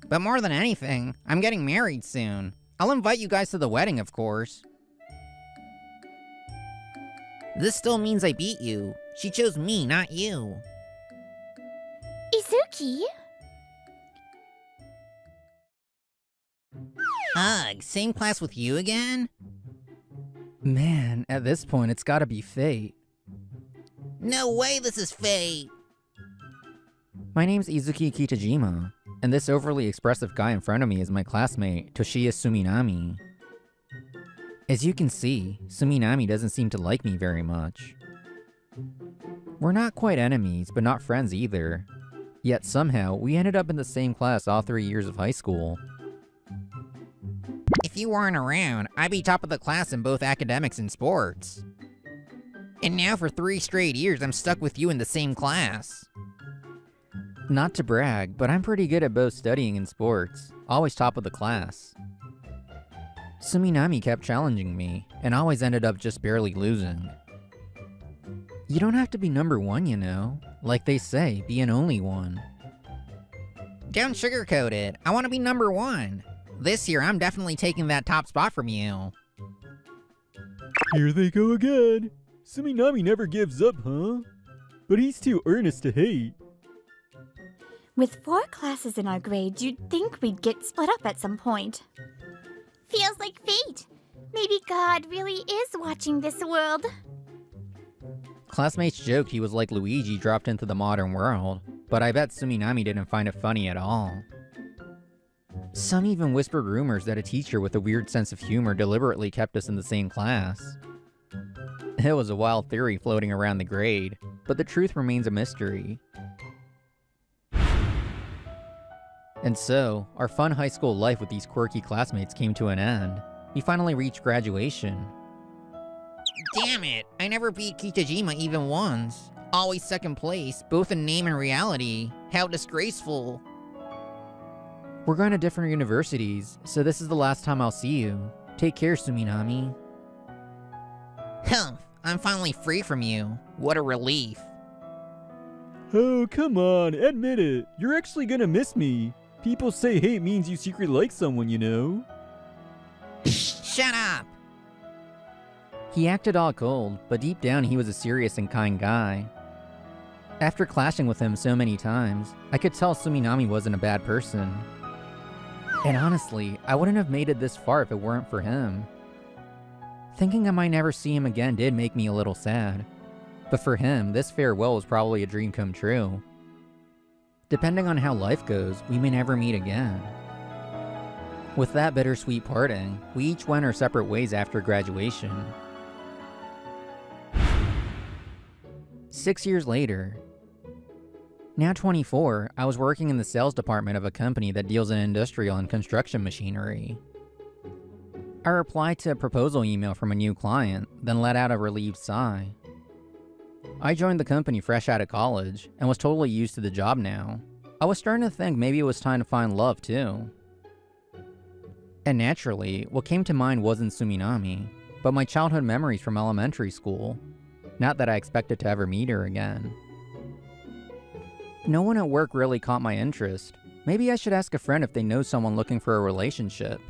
But more than anything, I'm getting married soon. I'll invite you guys to the wedding, of course. This still means I beat you. She chose me, not you. Izuki? Ugh, same class with you again? Man, at this point, it's gotta be fate. No way this is fate! My name's Izuki Kitajima, and this overly expressive guy in front of me is my classmate, Toshiya Suminami. As you can see, Suminami doesn't seem to like me very much. We're not quite enemies, but not friends either. Yet somehow, we ended up in the same class all 3 years of high school. If you weren't around, I'd be top of the class in both academics and sports. And now for 3 straight years, I'm stuck with you in the same class. Not to brag, but I'm pretty good at both studying and sports, always top of the class. Suminami kept challenging me, and always ended up just barely losing. You don't have to be number 1, you know. Like they say, be an only one. Don't sugarcoat it. I want to be number 1. This year, I'm definitely taking that top spot from you. Here they go again. Suminami never gives up, huh? But he's too earnest to hate. With 4 classes in our grade, you'd think we'd get split up at some point. Feels like fate. Maybe God really is watching this world. Classmates joked he was like Luigi dropped into the modern world, but I bet Suminami didn't find it funny at all. Some even whispered rumors that a teacher with a weird sense of humor deliberately kept us in the same class. It was a wild theory floating around the grade, but the truth remains a mystery. And so, our fun high school life with these quirky classmates came to an end. We finally reached graduation. Damn it, I never beat Kitajima even once. Always second place, both in name and reality. How disgraceful. We're going to different universities, so this is the last time I'll see you. Take care, Suminami. Humph, I'm finally free from you. What a relief. Oh, come on, admit it. You're actually gonna miss me. People say hate means you secretly like someone, you know? Shut up! He acted all cold, but deep down he was a serious and kind guy. After clashing with him so many times, I could tell Suminami wasn't a bad person. And honestly, I wouldn't have made it this far if it weren't for him. Thinking I might never see him again did make me a little sad. But for him, this farewell was probably a dream come true. Depending on how life goes, we may never meet again. With that bittersweet parting, we each went our separate ways after graduation. 6 years later. Now 24, I was working in the sales department of a company that deals in industrial and construction machinery. I replied to a proposal email from a new client, then let out a relieved sigh. I joined the company fresh out of college, and was totally used to the job now. I was starting to think maybe it was time to find love too. And naturally, what came to mind wasn't Suminami, but my childhood memories from elementary school. Not that I expected to ever meet her again. No one at work really caught my interest. Maybe I should ask a friend if they know someone looking for a relationship.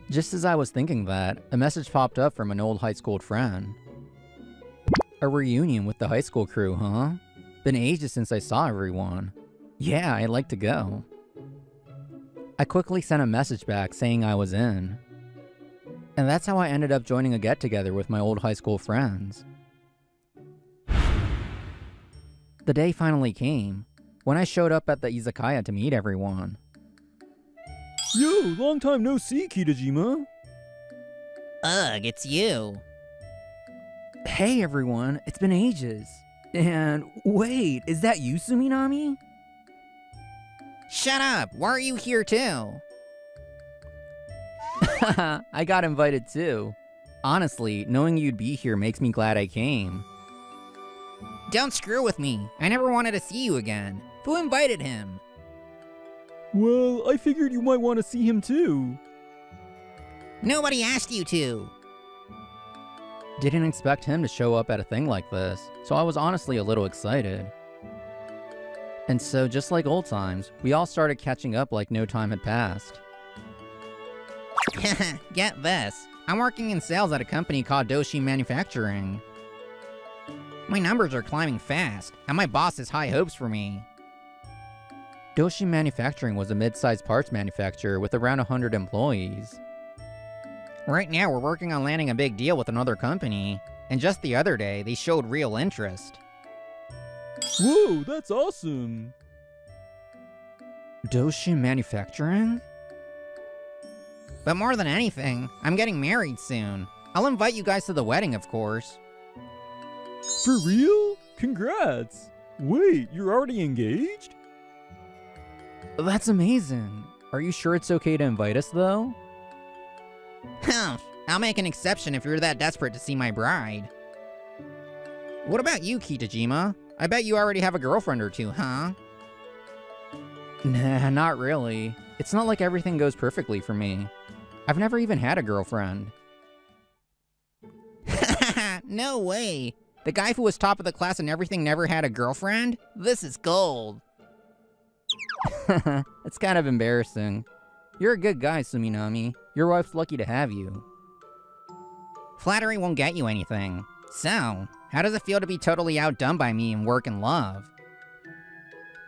Just as I was thinking that, a message popped up from an old high school friend. A reunion with the high school crew, huh? Been ages since I saw everyone. Yeah, I'd like to go. I quickly sent a message back saying I was in. And that's how I ended up joining a get-together with my old high school friends. The day finally came, when I showed up at the izakaya to meet everyone. Yo, long time no see, Kitajima. Ugh, it's you. Hey everyone, it's been ages. And wait, is that you, Suminami? Shut up, why are you here too? I got invited too. Honestly, knowing you'd be here makes me glad I came. Don't screw with me, I never wanted to see you again. Who invited him? Well, I figured you might want to see him too. Nobody asked you to. Didn't expect him to show up at a thing like this, so I was honestly a little excited. And so, just like old times, we all started catching up like no time had passed. Get this. I'm working in sales at a company called Doshi Manufacturing. My numbers are climbing fast, and my boss has high hopes for me. Doshi Manufacturing was a mid-sized parts manufacturer with around 100 employees. Right now, we're working on landing a big deal with another company, and just the other day, they showed real interest. Whoa, that's awesome! Doshi Manufacturing? But more than anything, I'm getting married soon. I'll invite you guys to the wedding, of course. For real? Congrats! Wait, you're already engaged? That's amazing. Are you sure it's okay to invite us, though? I'll make an exception if you're that desperate to see my bride. What about you, Kitajima? I bet you already have a girlfriend or two, huh? Nah, not really. It's not like everything goes perfectly for me. I've never even had a girlfriend. No way! The guy who was top of the class and everything never had a girlfriend? This is gold. It's kind of embarrassing. You're a good guy, Suminami. Your wife's lucky to have you. Flattery won't get you anything. So, how does it feel to be totally outdone by me in work and love?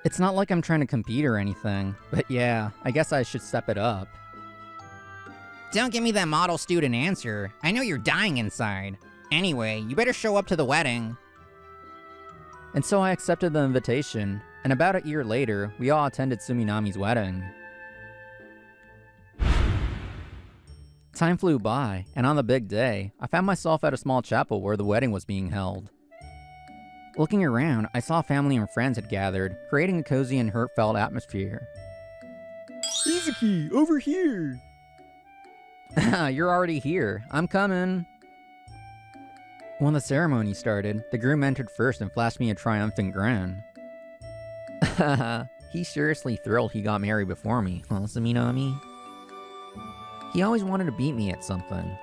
It's not like I'm trying to compete or anything, but yeah, I guess I should step it up. Don't give me that model student answer. I know you're dying inside. Anyway, you better show up to the wedding. And so I accepted the invitation, and about a year later, we all attended Suminami's wedding. Time flew by, and on the big day, I found myself at a small chapel where the wedding was being held. Looking around, I saw family and friends had gathered, creating a cozy and heartfelt atmosphere. Izuki, over here! You're already here. I'm coming. When the ceremony started, the groom entered first and flashed me a triumphant grin. He's seriously thrilled he got married before me, huh, Suminami? He always wanted to beat me at something.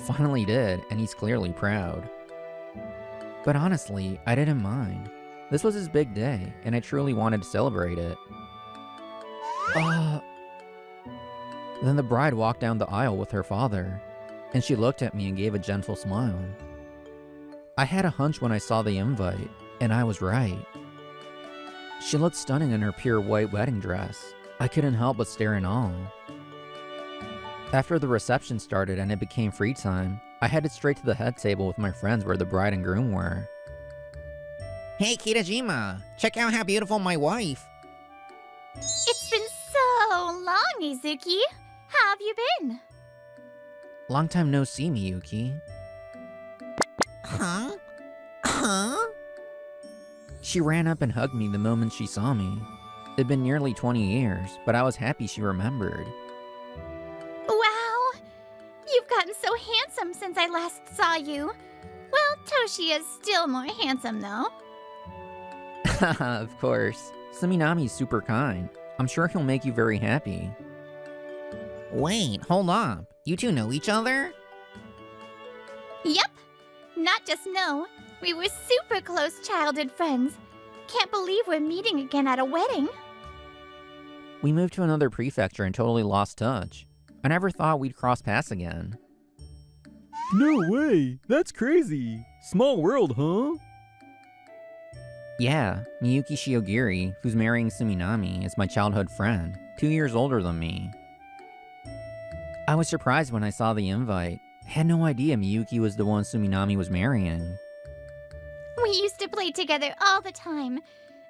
Finally did, and he's clearly proud. But honestly, I didn't mind. This was his big day, and I truly wanted to celebrate it. Then the bride walked down the aisle with her father, and she looked at me and gave a gentle smile. I had a hunch when I saw the invite, and I was right. She looked stunning in her pure white wedding dress. I couldn't help but stare in awe. After the reception started and it became free time, I headed straight to the head table with my friends where the bride and groom were. Hey, Kitajima! Check out how beautiful my wife! It's been so long, Izuki. How have you been? Long time no see, Miyuki. Huh? Huh? She ran up and hugged me the moment she saw me. It'd been nearly 20 years, but I was happy she remembered. Wow! You've gotten so handsome since I last saw you. Well, Toshi is still more handsome, though. Of course. Suminami's super kind. I'm sure he'll make you very happy. Wait, hold up. You two know each other? Yep. Not just know. We were super close childhood friends. Can't believe we're meeting again at a wedding. We moved to another prefecture and totally lost touch. I never thought we'd cross paths again. No way! That's crazy! Small world, huh? Yeah, Miyuki Shiogiri, who's marrying Suminami, is my childhood friend, 2 years older than me. I was surprised when I saw the invite. I had no idea Miyuki was the one Suminami was marrying. We used to play together all the time.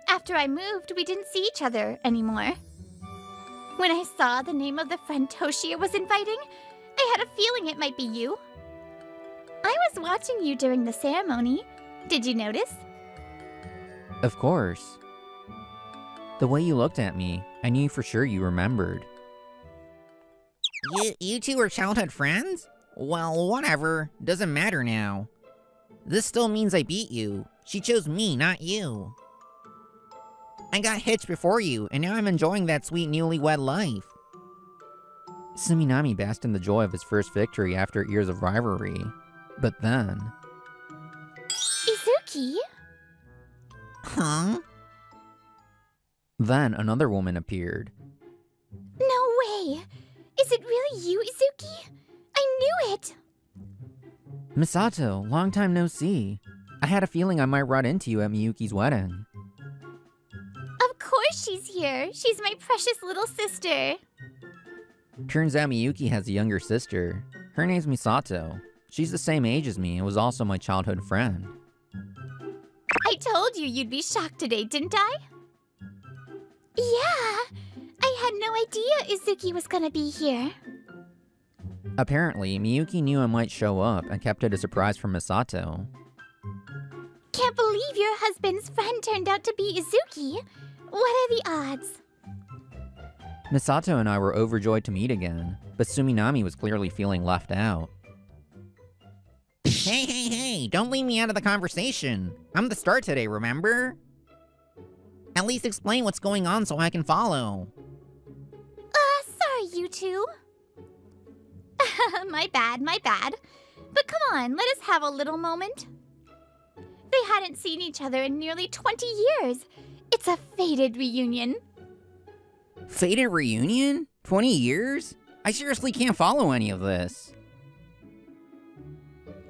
After I moved, we didn't see each other anymore. When I saw the name of the friend Toshia was inviting, I had a feeling it might be you. I was watching you during the ceremony. Did you notice? Of course. The way you looked at me, I knew for sure you remembered. You two are childhood friends? Well, whatever. Doesn't matter now. This still means I beat you. She chose me, not you. I got hitched before you, and now I'm enjoying that sweet newlywed life. Suminami basked in the joy of his first victory after years of rivalry. But then... Izuki? Huh? Then another woman appeared. No way! Is it really you, Izuki? I knew it! Misato, long time no see. I had a feeling I might run into you at Miyuki's wedding. Of course she's here. She's my precious little sister. Turns out Miyuki has a younger sister. Her name's Misato. She's the same age as me and was also my childhood friend. I told you you'd be shocked today, didn't I? Yeah, I had no idea Izuki was gonna be here. Apparently, Miyuki knew I might show up and kept it a surprise from Misato. Can't believe your husband's friend turned out to be Izuki. What are the odds? Misato and I were overjoyed to meet again, but Suminami was clearly feeling left out. Hey, don't leave me out of the conversation. I'm the star today, remember? At least explain what's going on so I can follow. Sorry, you two. My bad. But come on, let us have a little moment. They hadn't seen each other in nearly 20 years. It's a fated reunion. Fated reunion? 20 years? I seriously can't follow any of this.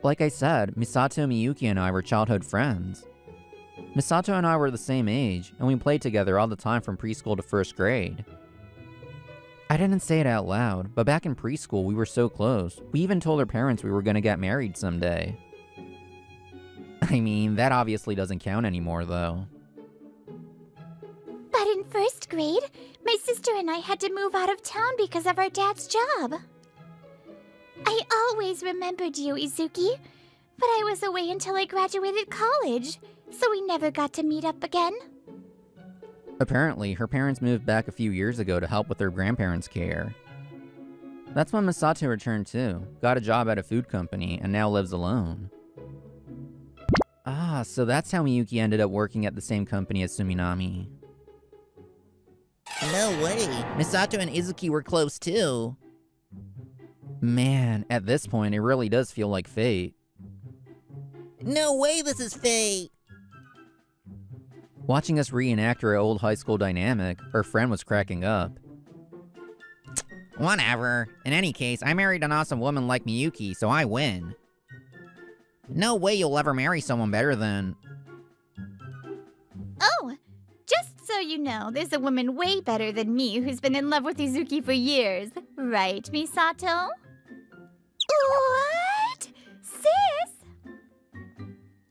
Like I said, Misato, Miyuki, and I were childhood friends. Misato and I were the same age, and we played together all the time from preschool to first grade. I didn't say it out loud, but back in preschool we were so close, we even told our parents we were gonna get married someday. I mean, that obviously doesn't count anymore, though. But in first grade, my sister and I had to move out of town because of our dad's job. I always remembered you, Izuki, but I was away until I graduated college, so we never got to meet up again. Apparently, her parents moved back a few years ago to help with their grandparents' care. That's when Misato returned too, got a job at a food company, and now lives alone. Ah, so that's how Miyuki ended up working at the same company as Suminami. No way. Misato and Izuki were close too. Man, at this point, it really does feel like fate. No way this is fate. Watching us reenact our old high school dynamic, our friend was cracking up. Whatever. In any case, I married an awesome woman like Miyuki, so I win. No way you'll ever marry someone better than... Oh, just so you know, there's a woman way better than me who's been in love with Izuki for years. Right, Misato? What? Sis?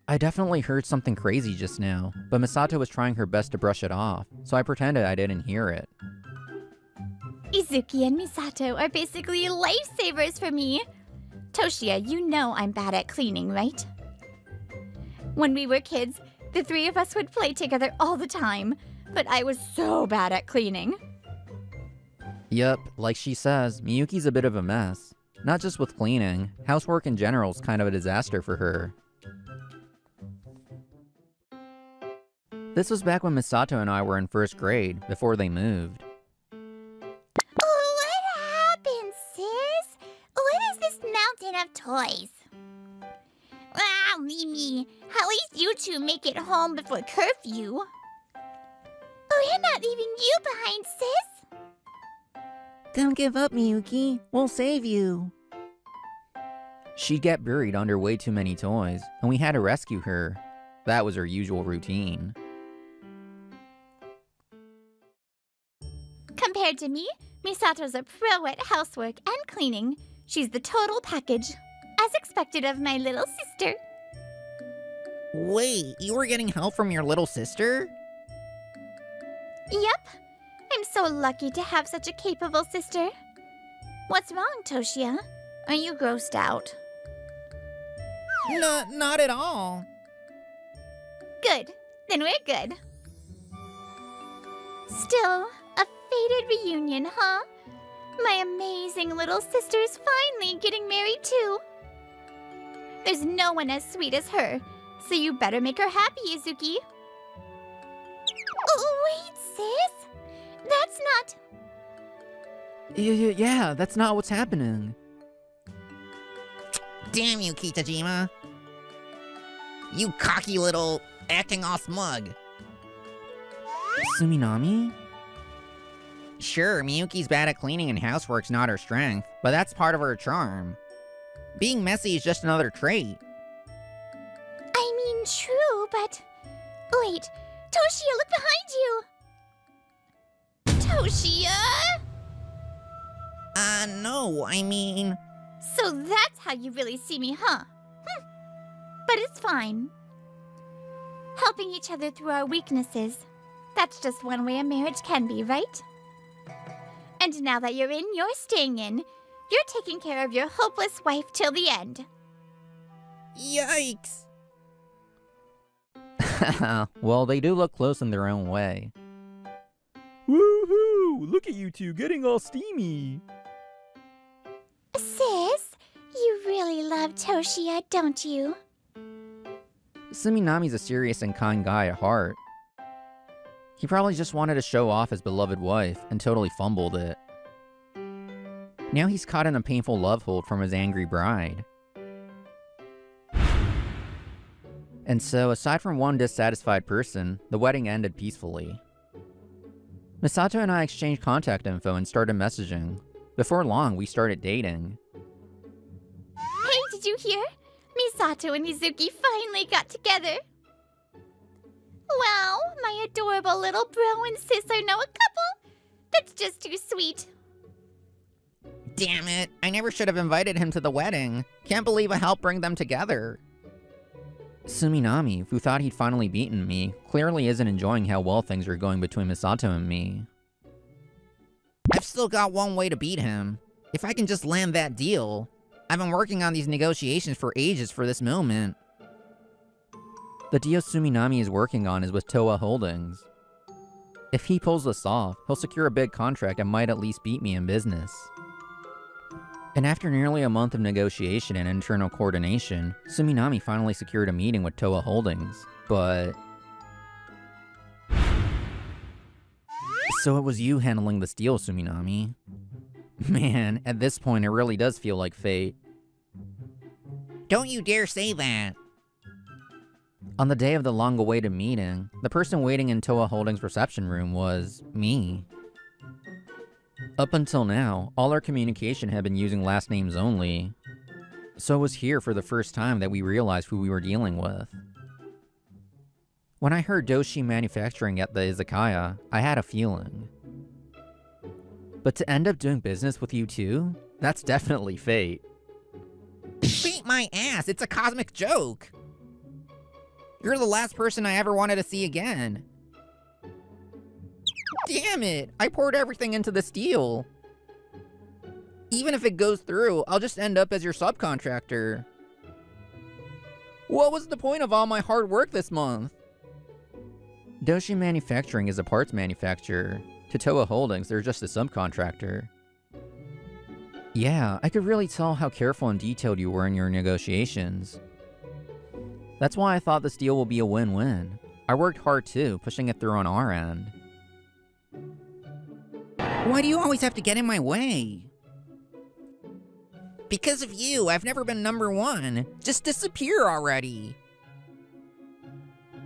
I definitely heard something crazy just now, but Misato was trying her best to brush it off, so I pretended I didn't hear it. Izuki and Misato are basically lifesavers for me. Toshia, you know I'm bad at cleaning, right? When we were kids, the three of us would play together all the time, but I was so bad at cleaning. Yup, like she says, Miyuki's a bit of a mess. Not just with cleaning, housework in general is kind of a disaster for her. This was back when Misato and I were in first grade, before they moved. What happened, sis? What is this mountain of toys? Ah, Mimi, at least you two make it home before curfew. We're not leaving you behind, sis. Don't give up, Miyuki. We'll save you. She'd get buried under way too many toys, and we had to rescue her. That was her usual routine. Compared to me, Misato's a pro at housework and cleaning. She's the total package, as expected of my little sister. Wait, you were getting help from your little sister? Yep. I'm so lucky to have such a capable sister. What's wrong, Toshia? Are you grossed out? Not at all. Good. Then we're good. Still, a fated reunion, huh? My amazing little sister's finally getting married too. There's no one as sweet as her, so you better make her happy, Izuki. Oh, wait, sis. That's not... Yeah, that's not what's happening. Damn you, Kitajima. You cocky little acting all smug. Suminami? Sure, Miyuki's bad at cleaning and housework's not her strength, but that's part of her charm. Being messy is just another trait. I mean, true, but... Wait, Toshia, look behind you! Toshia! No, I mean... So that's how you really see me, huh? But it's fine. Helping each other through our weaknesses. That's just one way a marriage can be, right? And now that you're in, you're staying in. You're taking care of your hopeless wife till the end. Yikes! Well, they do look close in their own way. Woohoo! Look at you two getting all steamy. Sis, you really love Toshia, don't you? Suminami's a serious and kind guy at heart. He probably just wanted to show off his beloved wife and totally fumbled it. Now he's caught in a painful love hold from his angry bride. And so, aside from one dissatisfied person, the wedding ended peacefully. Misato and I exchanged contact info and started messaging. Before long, we started dating. Hey, did you hear? Misato and Izuki finally got together. Wow, my adorable little bro and sis are now a couple. That's just too sweet. Damn it, I never should have invited him to the wedding. Can't believe I helped bring them together. Suminami, who thought he'd finally beaten me, clearly isn't enjoying how well things are going between Misato and me. I've still got one way to beat him. If I can just land that deal. I've been working on these negotiations for ages for this moment. The deal Suminami is working on is with Toa Holdings. If he pulls this off, he'll secure a big contract and might at least beat me in business. And after nearly a month of negotiation and internal coordination, Suminami finally secured a meeting with Toa Holdings, but... So it was you handling this deal, Suminami. Man, at this point it really does feel like fate. Don't you dare say that. On the day of the long-awaited meeting, the person waiting in Toa Holdings' reception room was me. Up until now, all our communication had been using last names only, so it was here for the first time that we realized who we were dealing with. When I heard Doshi Manufacturing at the izakaya, I had a feeling. But to end up doing business with you two? That's definitely fate. Beat my ass, it's a cosmic joke. You're the last person I ever wanted to see again. Damn it, I poured everything into this deal. Even if it goes through, I'll just end up as your subcontractor. What was the point of all my hard work this month? Doshi Manufacturing is a parts manufacturer. To Toa Holdings, they're just a subcontractor. Yeah, I could really tell how careful and detailed you were in your negotiations. That's why I thought this deal will be a win-win. I worked hard too, pushing it through on our end. Why do you always have to get in my way? Because of you, I've never been #1. Just disappear already.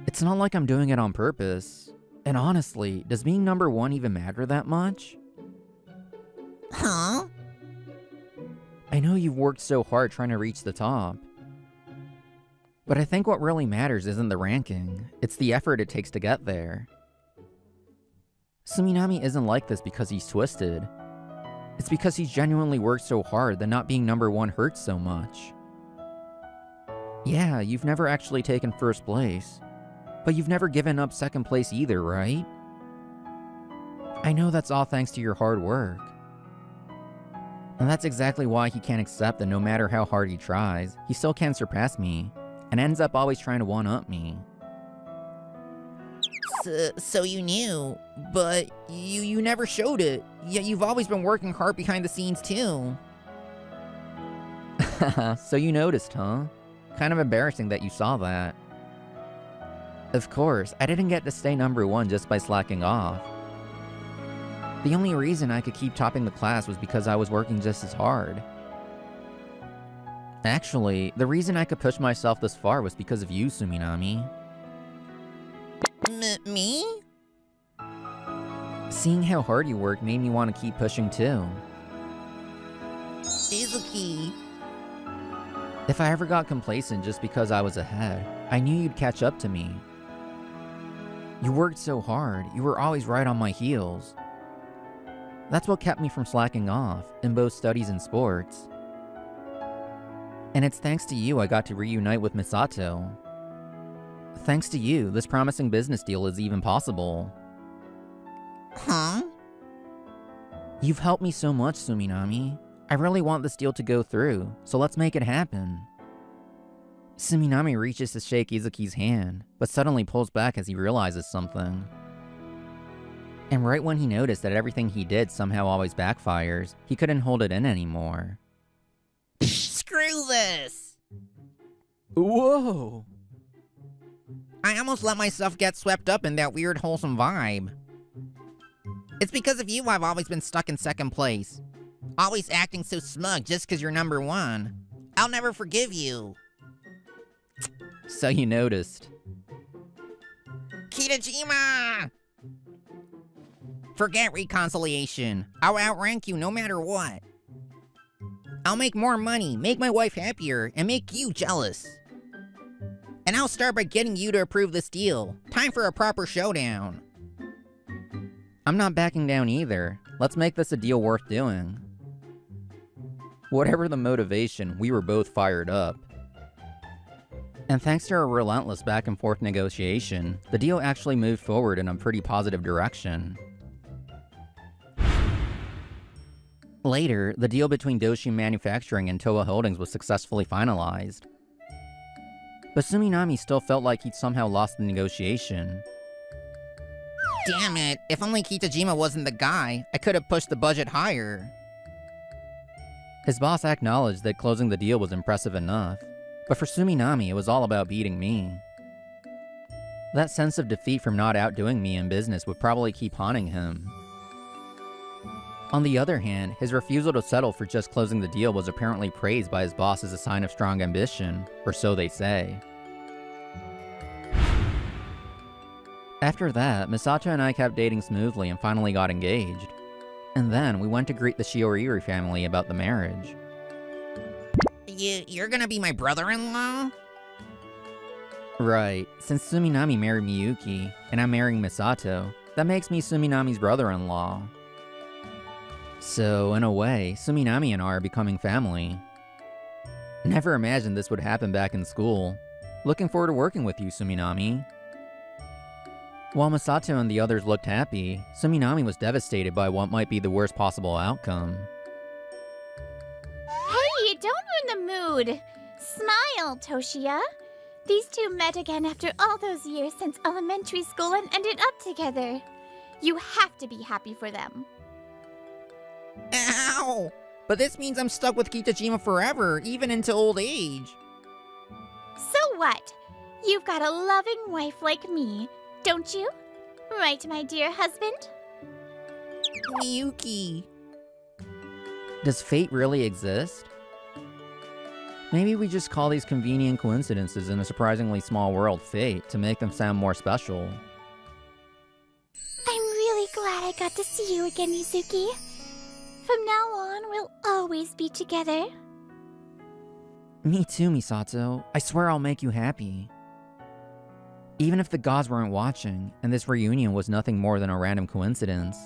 It's not like I'm doing it on purpose. And honestly, does being #1 even matter that much? Huh? I know you've worked so hard trying to reach the top. But I think what really matters isn't the ranking, it's the effort it takes to get there. Suminami isn't like this because he's twisted. It's because he's genuinely worked so hard that not being #1 hurts so much. Yeah, you've never actually taken first place, but you've never given up second place either, right? I know that's all thanks to your hard work. And that's exactly why he can't accept that no matter how hard he tries, he still can't surpass me, and ends up always trying to one-up me. So you knew, but you never showed it. Yet you've always been working hard behind the scenes too. So you noticed, huh? Kind of embarrassing that you saw that. Of course, I didn't get to stay #1 just by slacking off. The only reason I could keep topping the class was because I was working just as hard. Actually, the reason I could push myself this far was because of you, Suminami. Me? Seeing how hard you work made me want to keep pushing too. Izuki. If I ever got complacent just because I was ahead, I knew you'd catch up to me. You worked so hard, you were always right on my heels. That's what kept me from slacking off, in both studies and sports. And it's thanks to you I got to reunite with Misato. Thanks to you, this promising business deal is even possible. Huh? You've helped me so much, Suminami. I really want this deal to go through, so let's make it happen. Suminami reaches to shake Izuki's hand, but suddenly pulls back as he realizes something. And right when he noticed that everything he did somehow always backfires, he couldn't hold it in anymore. Screw this! Whoa! I almost let myself get swept up in that weird wholesome vibe. It's because of you I've always been stuck in second place. Always acting so smug just because you're number one. I'll never forgive you. So you noticed. Kitajima! Forget reconciliation. I'll outrank you no matter what. I'll make more money, make my wife happier, and make you jealous. And I'll start by getting you to approve this deal. Time for a proper showdown. I'm not backing down either. Let's make this a deal worth doing. Whatever the motivation, we were both fired up. And thanks to our relentless back and forth negotiation, the deal actually moved forward in a pretty positive direction. Later, the deal between Doshi Manufacturing and Toa Holdings was successfully finalized. But Suminami still felt like he'd somehow lost the negotiation. Damn it, if only Kitajima wasn't the guy, I could have pushed the budget higher. His boss acknowledged that closing the deal was impressive enough, but for Suminami it was all about beating me. That sense of defeat from not outdoing me in business would probably keep haunting him. On the other hand, his refusal to settle for just closing the deal was apparently praised by his boss as a sign of strong ambition, or so they say. After that, Misato and I kept dating smoothly and finally got engaged. And then we went to greet the Shioriri family about the marriage. You're gonna be my brother-in-law? Right, since Suminami married Miyuki, and I'm marrying Misato, that makes me Suminami's brother-in-law. So, in a way, Suminami and I are becoming family. Never imagined this would happen back in school. Looking forward to working with you, Suminami. While Misato and the others looked happy, Suminami was devastated by what might be the worst possible outcome. Hey, don't ruin the mood! Smile, Toshia! These two met again after all those years since elementary school and ended up together. You have to be happy for them. Ow! But this means I'm stuck with Kitajima forever, even into old age. So what? You've got a loving wife like me, don't you? Right, my dear husband? Miyuki. Does fate really exist? Maybe we just call these convenient coincidences in a surprisingly small world fate to make them sound more special. I'm really glad I got to see you again, Yuzuki. From now on, we'll always be together. Me too, Misato. I swear I'll make you happy. Even if the gods weren't watching, and this reunion was nothing more than a random coincidence.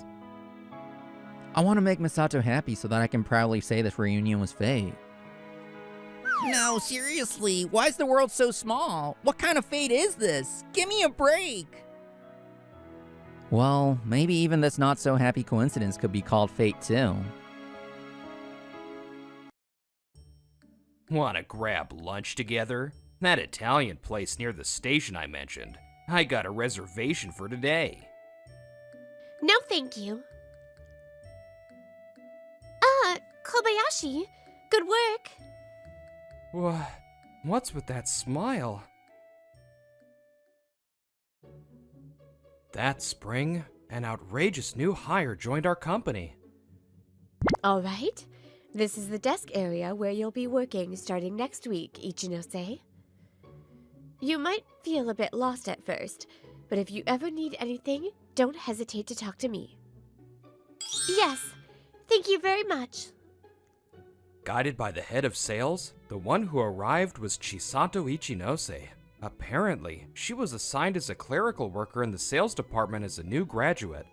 I want to make Misato happy so that I can proudly say this reunion was fate. No, seriously, why is the world so small? What kind of fate is this? Give me a break! Well, maybe even this not-so-happy coincidence could be called fate too. Wanna grab lunch together? That Italian place near the station I mentioned. I got a reservation for today. No, thank you. Kobayashi, good work. What's with that smile? That spring, an outrageous new hire joined our company. All right. This is the desk area where you'll be working starting next week, Ichinose. You might feel a bit lost at first, but if you ever need anything, don't hesitate to talk to me. Yes, thank you very much. Guided by the head of sales, the one who arrived was Chisato Ichinose. Apparently, she was assigned as a clerical worker in the sales department as a new graduate.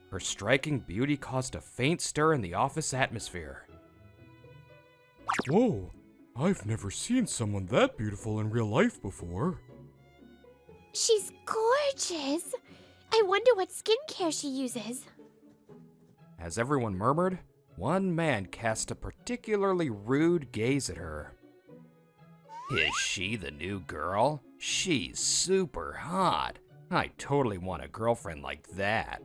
Her striking beauty caused a faint stir in the office atmosphere. Whoa, I've never seen someone that beautiful in real life before. She's gorgeous. I wonder what skincare she uses. As everyone murmured, one man cast a particularly rude gaze at her. Is she the new girl? She's super hot. I totally want a girlfriend like that.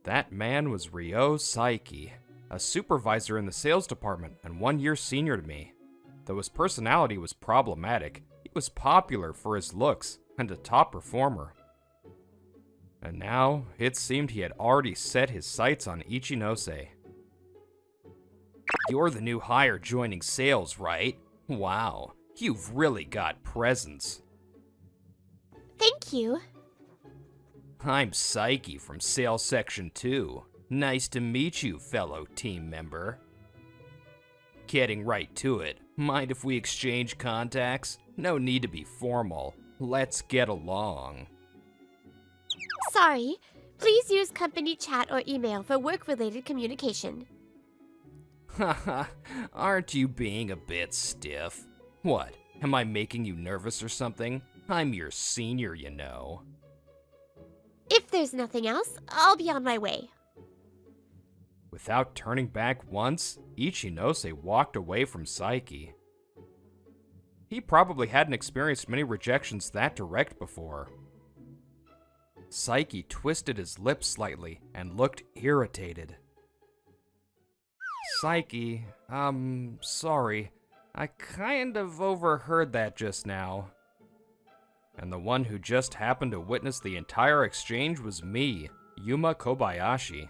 That man was Ryo Saiki, a supervisor in the sales department and 1 year senior to me. Though his personality was problematic, he was popular for his looks and a top performer. And now, it seemed he had already set his sights on Ichinose. You're the new hire joining sales, right? Wow, you've really got presence. Thank you. I'm Saiki from Sales Section 2. Nice to meet you, fellow team member. Getting right to it, mind if we exchange contacts? No need to be formal. Let's get along. Sorry, please use company chat or email for work-related communication. Haha, aren't you being a bit stiff? What, am I making you nervous or something? I'm your senior, you know. If there's nothing else, I'll be on my way. Without turning back once, Ichinose walked away from Saiki. He probably hadn't experienced many rejections that direct before. Saiki twisted his lips slightly and looked irritated. Saiki, sorry. I kind of overheard that just now. And the one who just happened to witness the entire exchange was me, Yuma Kobayashi.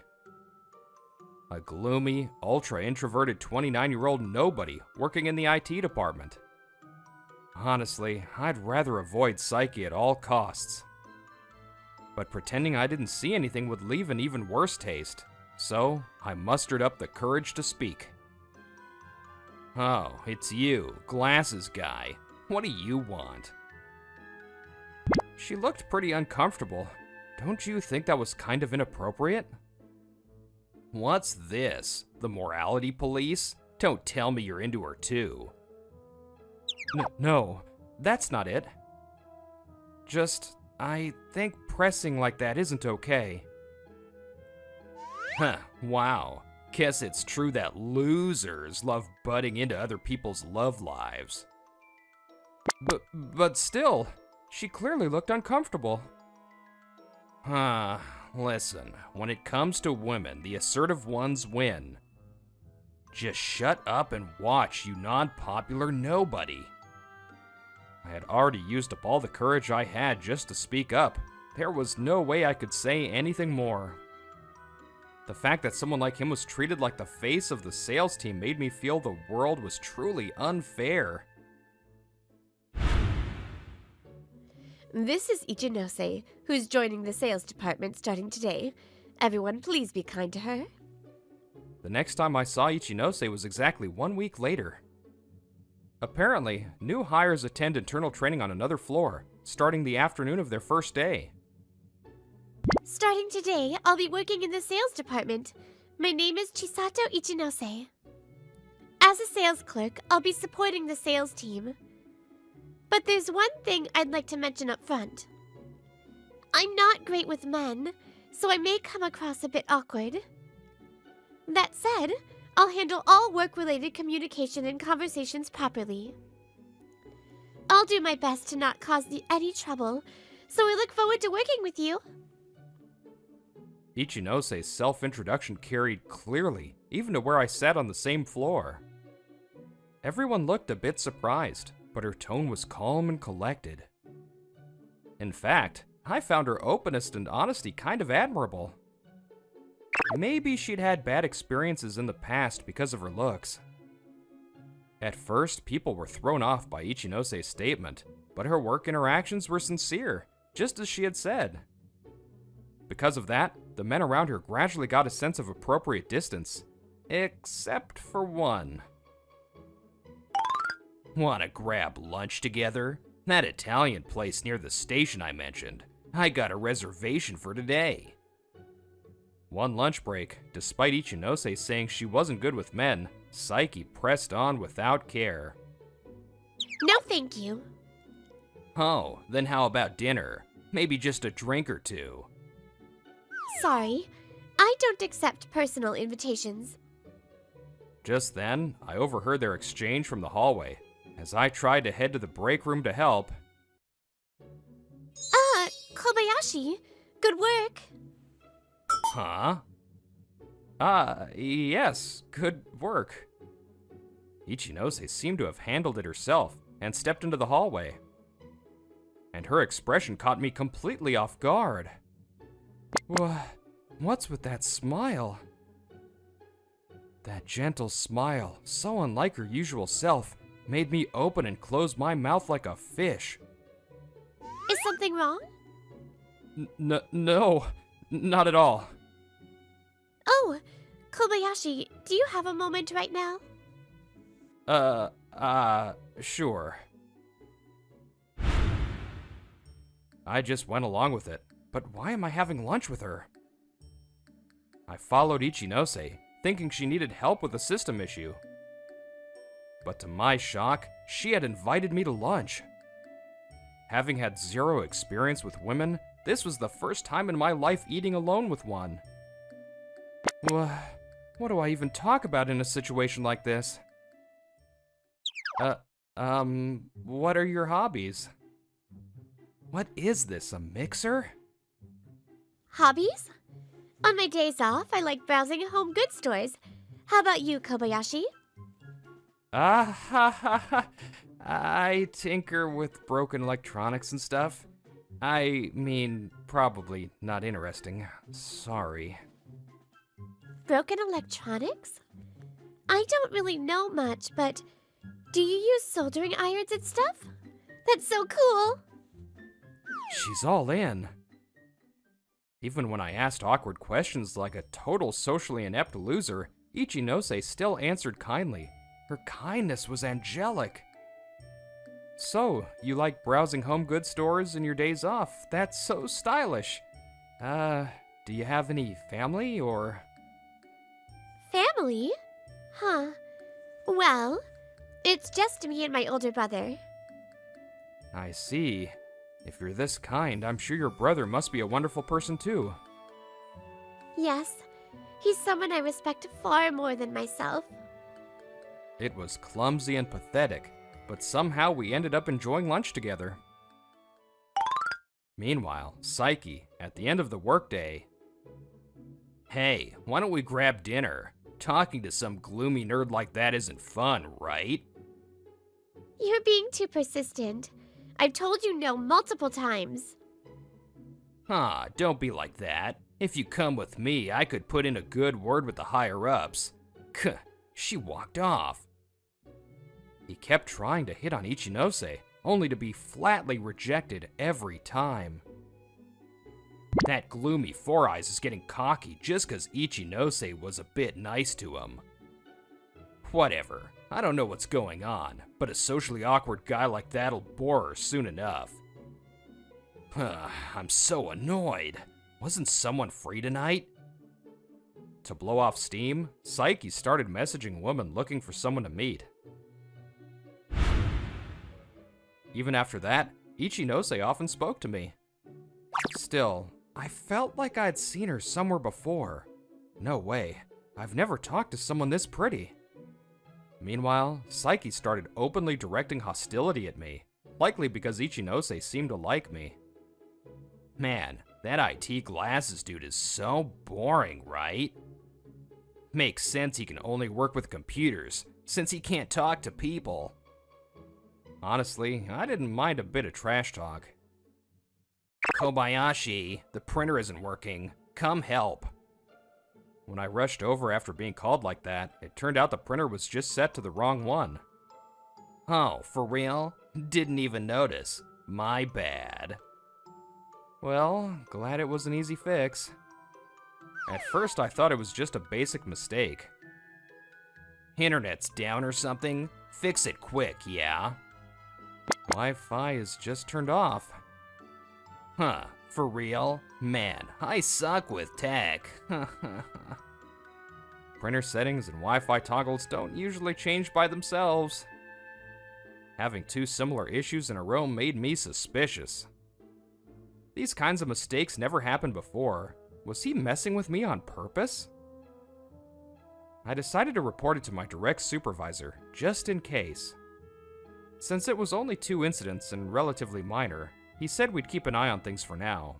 A gloomy, ultra-introverted 29-year-old nobody working in the IT department. Honestly, I'd rather avoid Saiki at all costs. But pretending I didn't see anything would leave an even worse taste, so I mustered up the courage to speak. Oh, it's you, glasses guy. What do you want? She looked pretty uncomfortable. Don't you think that was kind of inappropriate? What's this? The morality police? Don't tell me you're into her too. No, that's not it. Just, I think pressing like that isn't okay. Huh, wow. Guess it's true that losers love butting into other people's love lives. But still, she clearly looked uncomfortable. Listen, when it comes to women, the assertive ones win. Just shut up and watch, you non-popular nobody. I had already used up all the courage I had just to speak up. There was no way I could say anything more. The fact that someone like him was treated like the face of the sales team made me feel the world was truly unfair. This is Ichinose, who's joining the sales department starting today. Everyone, please be kind to her. The next time I saw Ichinose was exactly 1 week later. Apparently, new hires attend internal training on another floor, starting the afternoon of their first day. Starting today, I'll be working in the sales department. My name is Chisato Ichinose. As a sales clerk, I'll be supporting the sales team. But there's one thing I'd like to mention up front. I'm not great with men, so I may come across a bit awkward. That said, I'll handle all work-related communication and conversations properly. I'll do my best to not cause any trouble, so I look forward to working with you. Ichinose's self-introduction carried clearly, even to where I sat on the same floor. Everyone looked a bit surprised, but her tone was calm and collected. In fact, I found her openness and honesty kind of admirable. Maybe she'd had bad experiences in the past because of her looks. At first, people were thrown off by Ichinose' statement, but her work interactions were sincere, just as she had said. Because of that, the men around her gradually got a sense of appropriate distance. Except for one. Wanna grab lunch together? That Italian place near the station I mentioned. I got a reservation for today. One lunch break, despite Ichinose saying she wasn't good with men, Psyche pressed on without care. No, thank you. Oh, then how about dinner? Maybe just a drink or two. Sorry, I don't accept personal invitations. Just then, I overheard their exchange from the hallway. As I tried to head to the break room to help. Kobayashi, good work. Huh? Yes, good work. Ichinose seemed to have handled it herself and stepped into the hallway. And her expression caught me completely off guard. What's with that smile? That gentle smile, so unlike her usual self, made me open and close my mouth like a fish. Is something wrong? No, not at all. Oh, Kobayashi, do you have a moment right now? Sure. I just went along with it, but why am I having lunch with her? I followed Ichinose, thinking she needed help with a system issue. But to my shock, she had invited me to lunch. Having had zero experience with women, this was the first time in my life eating alone with one. What do I even talk about in a situation like this? What are your hobbies? What is this, a mixer? Hobbies? On my days off, I like browsing home goods stores. How about you, Kobayashi? I tinker with broken electronics and stuff. I mean, probably not interesting. Sorry. Broken electronics? I don't really know much, but do you use soldering irons and stuff? That's so cool! She's all in. Even when I asked awkward questions like a total socially inept loser, Ichinose still answered kindly. Her kindness was angelic. So, you like browsing home goods stores in your days off? That's so stylish. Do you have any family or... Family? Huh. Well, it's just me and my older brother. I see. If you're this kind, I'm sure your brother must be a wonderful person too. Yes, he's someone I respect far more than myself. It was clumsy and pathetic, but somehow we ended up enjoying lunch together. Meanwhile, Psyche, at the end of the workday... Hey, why don't we grab dinner? Talking to some gloomy nerd like that isn't fun, right? You're being too persistent. I've told you no multiple times. Don't be like that. If you come with me, I could put in a good word with the higher-ups. She walked off. He kept trying to hit on Ichinose, only to be flatly rejected every time. That gloomy Four Eyes is getting cocky just because Ichinose was a bit nice to him. Whatever, I don't know what's going on, but a socially awkward guy like that'll bore her soon enough. I'm so annoyed. Wasn't someone free tonight? To blow off steam, Psyche started messaging women looking for someone to meet. Even after that, Ichinose often spoke to me. Still, I felt like I'd seen her somewhere before. No way, I've never talked to someone this pretty. Meanwhile, Psyche started openly directing hostility at me, likely because Ichinose seemed to like me. Man, that IT glasses dude is so boring, right? Makes sense he can only work with computers, since he can't talk to people. Honestly, I didn't mind a bit of trash talk. Kobayashi, the printer isn't working. Come help. When I rushed over after being called like that, it turned out the printer was just set to the wrong one. Oh, for real? Didn't even notice. My bad. Well, glad it was an easy fix. At first, I thought it was just a basic mistake. Internet's down or something? Fix it quick, yeah? Wi-Fi is just turned off. Huh, for real? Man, I suck with tech. Printer settings and Wi-Fi toggles don't usually change by themselves. Having two similar issues in a row made me suspicious. These kinds of mistakes never happened before. Was he messing with me on purpose? I decided to report it to my direct supervisor, just in case. Since it was only 2 incidents and relatively minor, he said we'd keep an eye on things for now.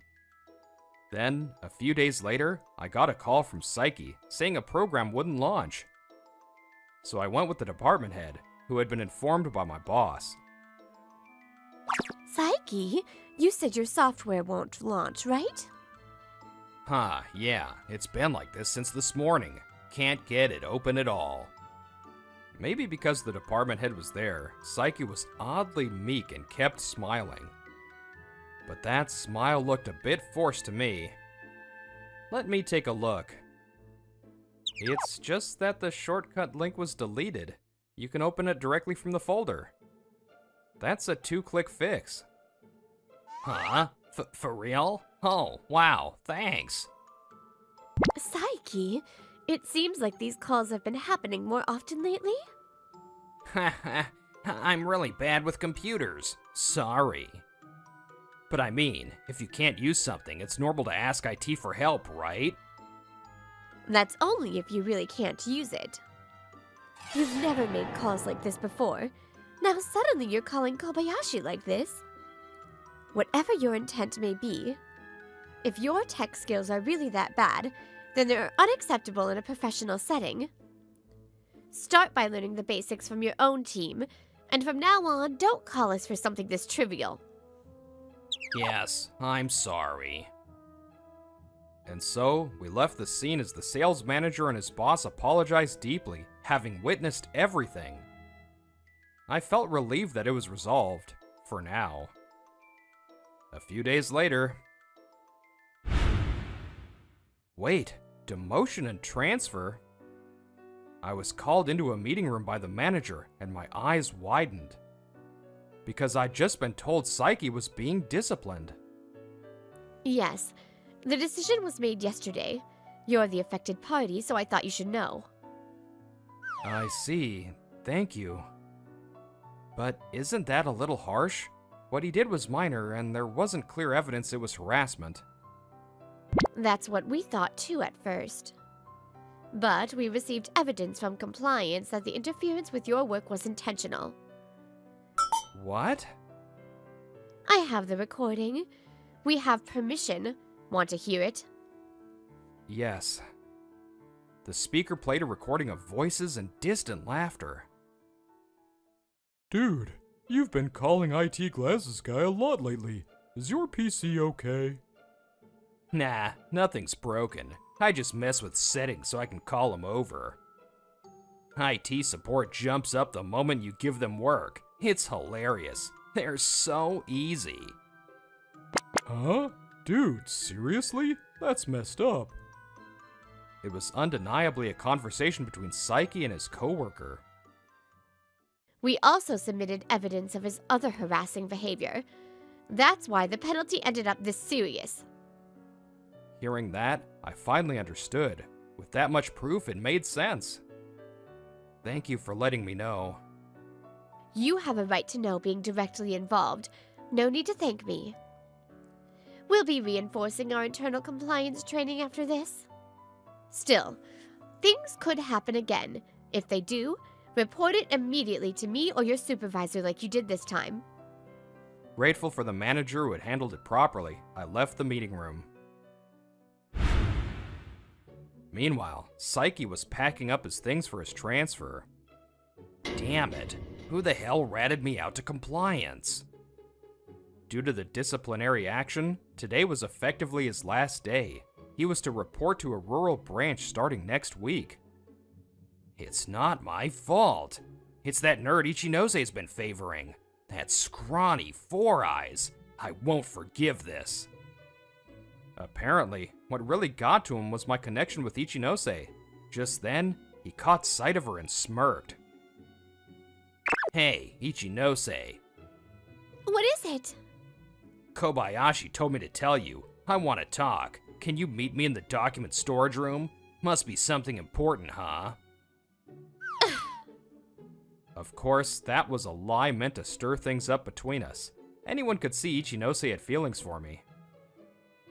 Then, a few days later, I got a call from Psyche saying a program wouldn't launch. So I went with the department head, who had been informed by my boss. Psyche, you said your software won't launch, right? Huh, yeah, it's been like this since this morning. Can't get it open at all. Maybe because the department head was there, Psyche was oddly meek and kept smiling. But that smile looked a bit forced to me. Let me take a look. It's just that the shortcut link was deleted. You can open it directly from the folder. That's a 2-click fix. Huh? For real? Oh, wow, thanks. Psyche, it seems like these calls have been happening more often lately. I'm really bad with computers. Sorry. But I mean, if you can't use something, it's normal to ask IT for help, right? That's only if you really can't use it. You've never made calls like this before. Now suddenly you're calling Kobayashi like this. Whatever your intent may be, if your tech skills are really that bad, then they're unacceptable in a professional setting. Start by learning the basics from your own team, and from now on, don't call us for something this trivial. Yes, I'm sorry. And so, we left the scene as the sales manager and his boss apologized deeply, having witnessed everything. I felt relieved that it was resolved, for now. A few days later... Wait, demotion and transfer? I was called into a meeting room by the manager, and my eyes widened. Because I'd just been told Psyche was being disciplined. Yes, the decision was made yesterday. You're the affected party, so I thought you should know. I see. Thank you. But isn't that a little harsh? What he did was minor, and there wasn't clear evidence it was harassment. That's what we thought too at first. But we received evidence from compliance that the interference with your work was intentional. What? I have the recording. We have permission. Want to hear it? Yes. The speaker played a recording of voices and distant laughter. Dude, you've been calling IT Glasses Guy a lot lately. Is your PC okay? Nah, nothing's broken. I just mess with settings so I can call him over. IT support jumps up the moment you give them work. It's hilarious. They're so easy. Huh? Dude, seriously? That's messed up. It was undeniably a conversation between Psyche and his coworker. We also submitted evidence of his other harassing behavior. That's why the penalty ended up this serious. Hearing that, I finally understood. With that much proof, it made sense. Thank you for letting me know. You have a right to know being directly involved. No need to thank me. We'll be reinforcing our internal compliance training after this. Still, things could happen again. If they do, report it immediately to me or your supervisor like you did this time. Grateful for the manager who had handled it properly, I left the meeting room. Meanwhile, Psyche was packing up his things for his transfer. Damn it, who the hell ratted me out to compliance? Due to the disciplinary action, today was effectively his last day. He was to report to a rural branch starting next week. It's not my fault. It's that nerd Ichinose been favoring. That scrawny Four Eyes. I won't forgive this. Apparently, What really got to him was my connection with Ichinose. Just then, he caught sight of her and smirked. Hey, Ichinose. What is it? Kobayashi told me to tell you. I want to talk. Can you meet me in the document storage room? Must be something important, huh? Of course, that was a lie meant to stir things up between us. Anyone could see Ichinose had feelings for me.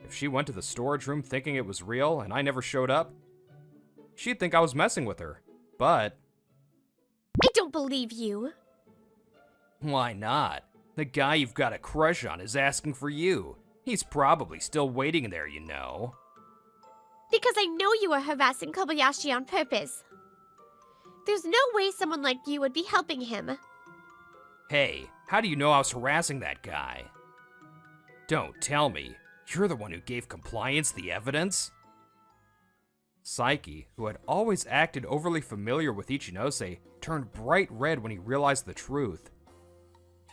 If she went to the storage room thinking it was real and I never showed up, she'd think I was messing with her. But I don't believe you. why not? The guy you've got a crush on is asking for you. He's probably still waiting there, you know. Because I know you are harassing Kobayashi on purpose. There's no way someone like you would be helping him. Hey, how do you know I was harassing that guy? Don't tell me. You're the one who gave compliance the evidence? Saiki, who had always acted overly familiar with Ichinose, turned bright red when he realized the truth.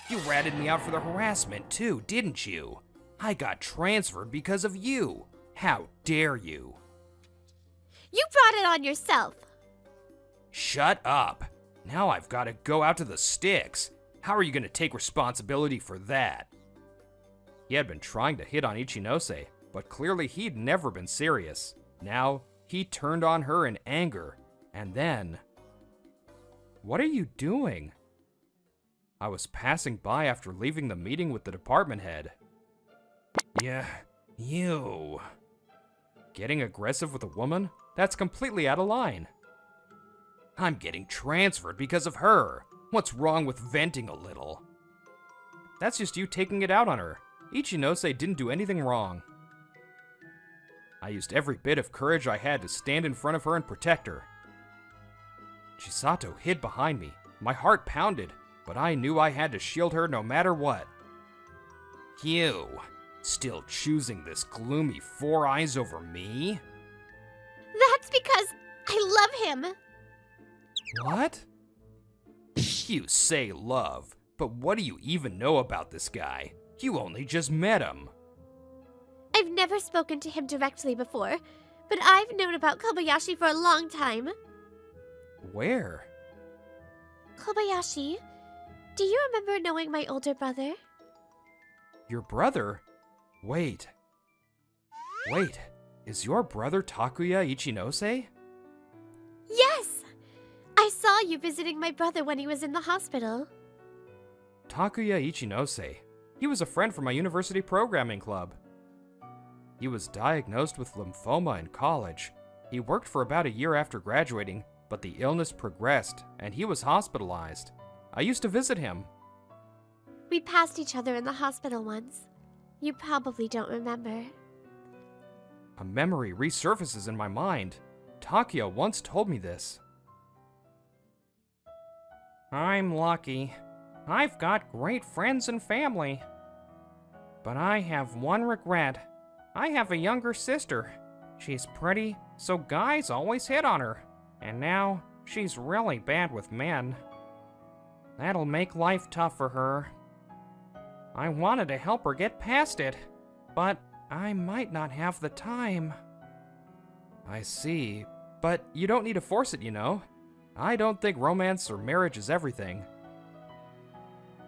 You ratted me out for the harassment too, didn't you? I got transferred because of you. How dare you? You brought it on yourself. Shut up. Now I've got to go out to the sticks. How are you going to take responsibility for that? He had been trying to hit on Ichinose, but clearly he'd never been serious. Now, he turned on her in anger, and then... What are you doing? I was passing by after leaving the meeting with the department head. Yeah, you... Getting aggressive with a woman? That's completely out of line. I'm getting transferred because of her. What's wrong with venting a little? That's just you taking it out on her. Ichinose didn't do anything wrong. I used every bit of courage I had to stand in front of her and protect her. Chisato hid behind me. My heart pounded, but I knew I had to shield her no matter what. You, still choosing this gloomy Four Eyes over me? That's because I love him. What? You say love, but what do you even know about this guy? You only just met him. I've never spoken to him directly before, but I've known about Kobayashi for a long time. Where? Kobayashi, do you remember knowing my older brother? Your brother? Wait, is your brother Takuya Ichinose? Yes! I saw you visiting my brother when he was in the hospital. Takuya Ichinose. He was a friend from my university programming club. He was diagnosed with lymphoma in college. He worked for about a year after graduating, but the illness progressed, and he was hospitalized. I used to visit him. We passed each other in the hospital once. You probably don't remember. A memory resurfaces in my mind. Takuya once told me this. I'm lucky. I've got great friends and family. But I have one regret. I have a younger sister. She's pretty, so guys always hit on her. And now, she's really bad with men. That'll make life tough for her. I wanted to help her get past it, but I might not have the time. I see, but you don't need to force it, you know. I don't think romance or marriage is everything.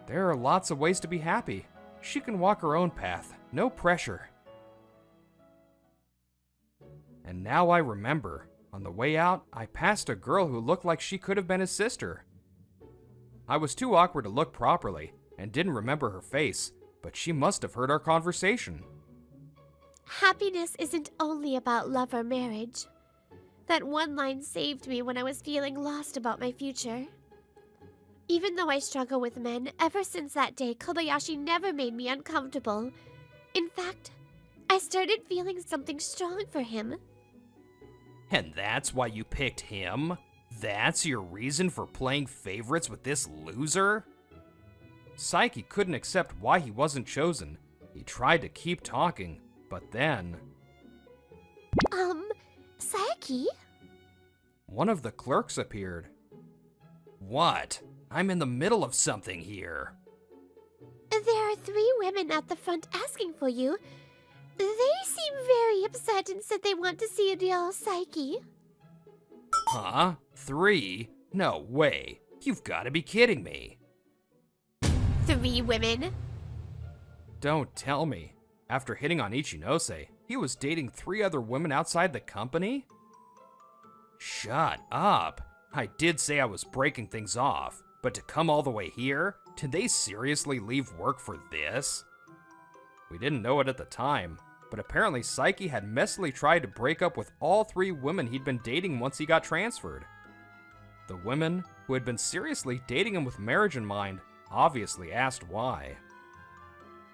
There are lots of ways to be happy. She can walk her own path, no pressure. And now I remember, on the way out, I passed a girl who looked like she could have been his sister. I was too awkward to look properly, and didn't remember her face, but she must have heard our conversation. Happiness isn't only about love or marriage. That one line saved me when I was feeling lost about my future. Even though I struggle with men, ever since that day, Kobayashi never made me uncomfortable. In fact, I started feeling something strong for him. And that's why you picked him? That's your reason for playing favorites with this loser? Saiki couldn't accept why he wasn't chosen. He tried to keep talking, but then... Saiki? One of the clerks appeared. What? I'm in the middle of something here. There are 3 women at the front asking for you. They seem very upset and said they want to see a real Psyche. Huh? 3? No way. You've got to be kidding me. 3 women? Don't tell me. After hitting on Ichinose, he was dating 3 other women outside the company? Shut up. I did say I was breaking things off, but to come all the way here? Did they seriously leave work for this? We didn't know it at the time, but apparently Psyche had messily tried to break up with all 3 women he'd been dating once he got transferred. The women, who had been seriously dating him with marriage in mind, obviously asked why.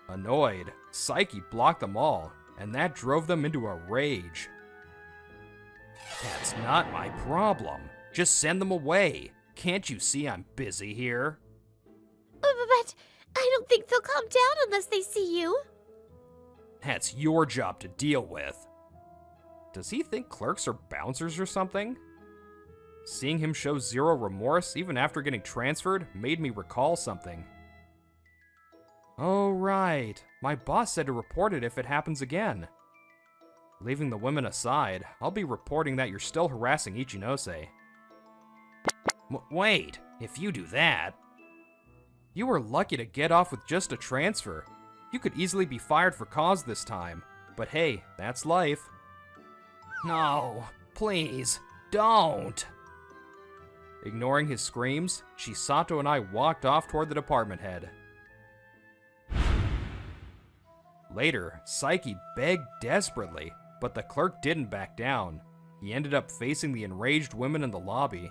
Annoyed, Psyche blocked them all, and that drove them into a rage. That's not my problem. Just send them away. Can't you see I'm busy here? But I don't think they'll calm down unless they see you. That's your job to deal with. Does he think clerks are bouncers or something? Seeing him show zero remorse even after getting transferred made me recall something. Oh right, my boss said to report it if it happens again. Leaving the women aside, I'll be reporting that you're still harassing Ichinose. Wait, if you do that... You were lucky to get off with just a transfer. You could easily be fired for cause this time, but hey, that's life. No, please, don't! Ignoring his screams, Chisato and I walked off toward the department head. Later, Psyche begged desperately, but the clerk didn't back down. He ended up facing the enraged women in the lobby.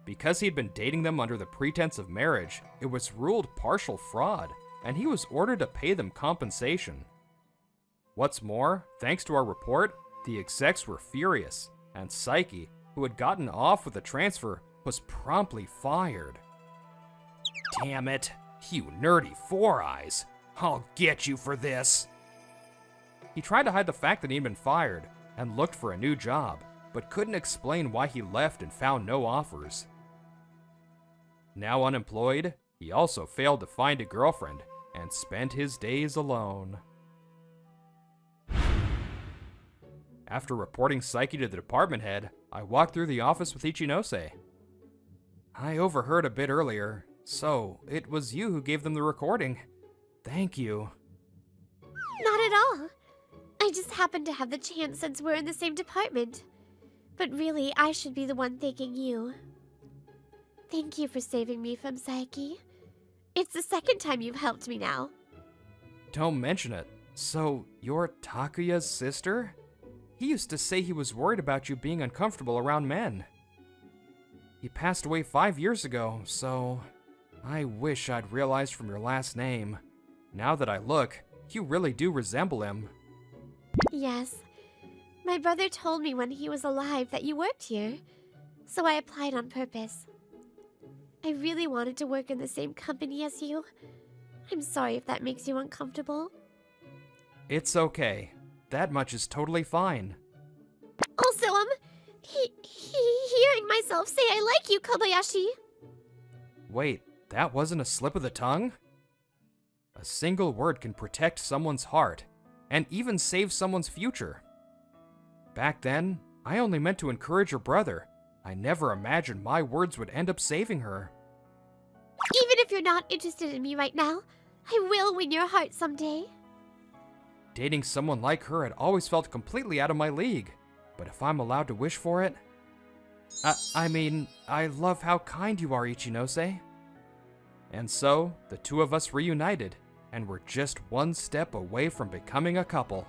Because he'd been dating them under the pretense of marriage, it was ruled partial fraud, and he was ordered to pay them compensation. What's more, thanks to our report, the execs were furious, and Psyche, who had gotten off with the transfer, was promptly fired. Damn it, you nerdy 4-eyes. I'll get you for this. He tried to hide the fact that he'd been fired, and looked for a new job, but couldn't explain why he left and found no offers. Now unemployed, he also failed to find a girlfriend, and spent his days alone. After reporting Psyche to the department head, I walked through the office with Ichinose. I overheard a bit earlier, so it was you who gave them the recording. Thank you. Not at all. I just happened to have the chance since we're in the same department. But really, I should be the one thanking you. Thank you for saving me from Psyche. It's the 2nd time you've helped me now. Don't mention it. So, you're Takuya's sister? He used to say he was worried about you being uncomfortable around men. He passed away 5 years ago, so... I wish I'd realized from your last name. Now that I look, you really do resemble him. Yes. My brother told me when he was alive that you worked here, so I applied on purpose. I really wanted to work in the same company as you. I'm sorry if that makes you uncomfortable. It's okay. That much is totally fine. Also, hearing myself say I like you, Kobayashi. Wait, that wasn't a slip of the tongue? A single word can protect someone's heart, and even save someone's future. Back then, I only meant to encourage your brother. I never imagined my words would end up saving her. Even if you're not interested in me right now, I will win your heart someday. Dating someone like her had always felt completely out of my league, but if I'm allowed to wish for it... I mean, I love how kind you are, Ichinose. And so, the two of us reunited, and we're just one step away from becoming a couple.